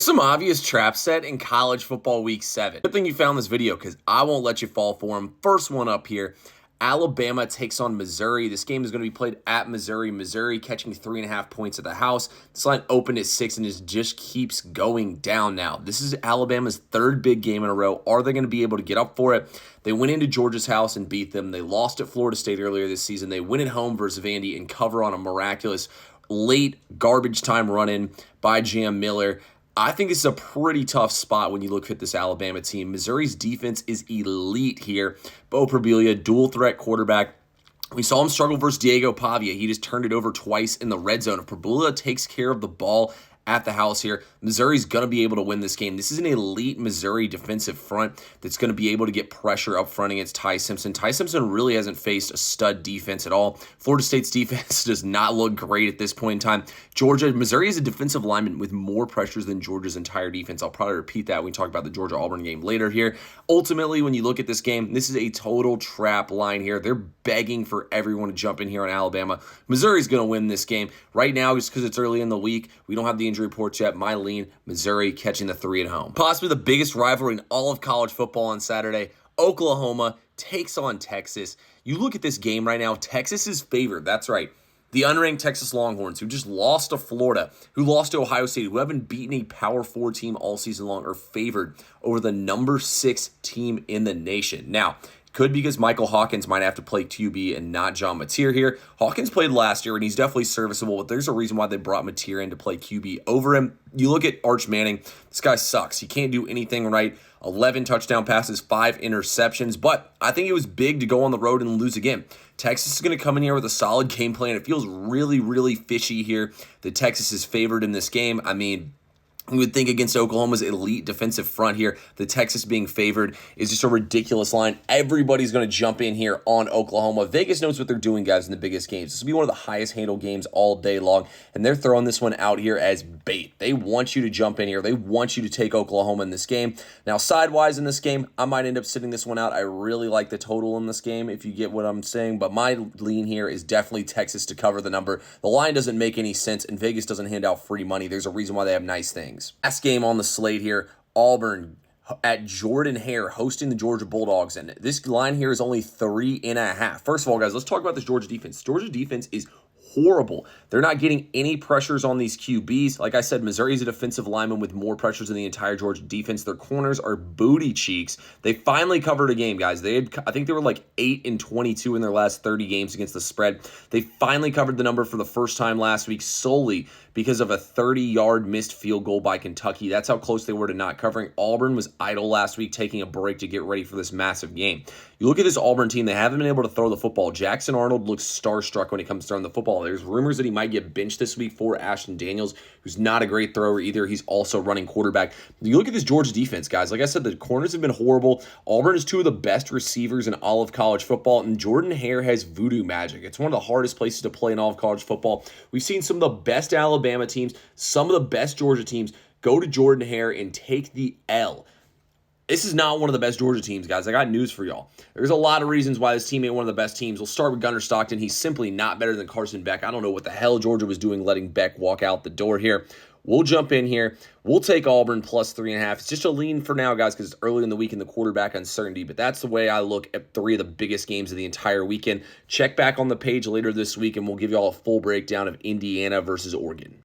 Some obvious trap set in college football week 7. Good thing you found this video because I won't let you fall for them. First one up here. Alabama takes on Missouri. This game is going to be played at Missouri. Missouri catching 3.5 points at the house. This line opened at 6 and it just keeps going down now. This is Alabama's third big game in a row. Are they going to be able to get up for it? They went into Georgia's house and beat them. They lost at Florida State earlier this season. They win at home versus Vandy and cover on a miraculous late garbage time run-in by Jam Miller. I think this is a pretty tough spot when you look at this Alabama team. Missouri's defense is elite here. Bo Prabila, dual threat quarterback. We saw him struggle versus Diego Pavia. He just turned it over twice in the red zone. If Prabila takes care of the ball at the house here, Missouri's going to be able to win this game. This is an elite Missouri defensive front that's going to be able to get pressure up front against Ty Simpson. Ty Simpson really hasn't faced a stud defense at all. Florida State's defense does not look great at this point in time. Missouri is a defensive lineman with more pressures than Georgia's entire defense. I'll probably repeat that when we talk about the Georgia-Auburn game later here. Ultimately, when you look at this game, this is a total trap line here. They're begging for everyone to jump in here on Alabama. Missouri's going to win this game. Right now, just because it's early in the week, we don't have the injury reports yet. My lean, Missouri catching the 3 at home. Possibly the biggest rivalry in all of college football on Saturday. Oklahoma takes on Texas. You look at this game right now, Texas is favored. That's right. The unranked Texas Longhorns, who just lost to Florida, who lost to Ohio State, who haven't beaten a Power 4 team all season long, are favored over the number 6 team in the nation. Now, could because Michael Hawkins might have to play QB and not John Mateer here. Hawkins played last year, and he's definitely serviceable, but there's a reason why they brought Mateer in to play QB over him. You look at Arch Manning, this guy sucks. He can't do anything right. 11 touchdown passes, 5 interceptions, but I think it was big to go on the road and lose again. Texas is going to come in here with a solid game plan. It feels really, really fishy here that Texas is favored in this game. I mean, you would think against Oklahoma's elite defensive front here, the Texas being favored is just a ridiculous line. Everybody's going to jump in here on Oklahoma. Vegas knows what they're doing, guys, in the biggest games. This will be one of the highest handle games all day long, and they're throwing this one out here as bait. They want you to jump in here. They want you to take Oklahoma in this game. Now, sidewise in this game, I might end up sitting this one out. I really like the total in this game, if you get what I'm saying, but my lean here is definitely Texas to cover the number. The line doesn't make any sense, and Vegas doesn't hand out free money. There's a reason why they have nice things. Last game on the slate here, Auburn at Jordan-Hare hosting the Georgia Bulldogs, and this line here is only 3.5. First of all, guys, let's talk about this Georgia defense. Georgia defense is horrible. They're not getting any pressures on these QBs. Like I said, Missouri's a defensive lineman with more pressures than the entire Georgia defense. Their corners are booty cheeks. They finally covered a game, guys. I think they were like 8-22 in their last 30 games against the spread. They finally covered the number for the first time last week solely because of a 30-yard missed field goal by Kentucky. That's how close they were to not covering. Auburn was idle last week, taking a break to get ready for this massive game. You look at this Auburn team, they haven't been able to throw the football. Jackson Arnold looks starstruck when it comes to throwing the football. There's rumors that he might get benched this week for Ashton Daniels, who's not a great thrower either. He's also running quarterback. You look at this Georgia defense, guys. Like I said, the corners have been horrible. Auburn is 2 of the best receivers in all of college football, and Jordan-Hare has voodoo magic. It's one of the hardest places to play in all of college football. We've seen some of the best Alabama teams, some of the best Georgia teams go to Jordan-Hare and take the L. This is not one of the best Georgia teams, guys. I got news for y'all. There's a lot of reasons why this team ain't one of the best teams. We'll start with Gunnar Stockton. He's simply not better than Carson Beck. I don't know what the hell Georgia was doing letting Beck walk out the door here. We'll jump in here. We'll take Auburn plus 3.5. It's just a lean for now, guys, because it's early in the week in the quarterback uncertainty. But that's the way I look at 3 of the biggest games of the entire weekend. Check back on the page later this week, and we'll give you all a full breakdown of Indiana versus Oregon.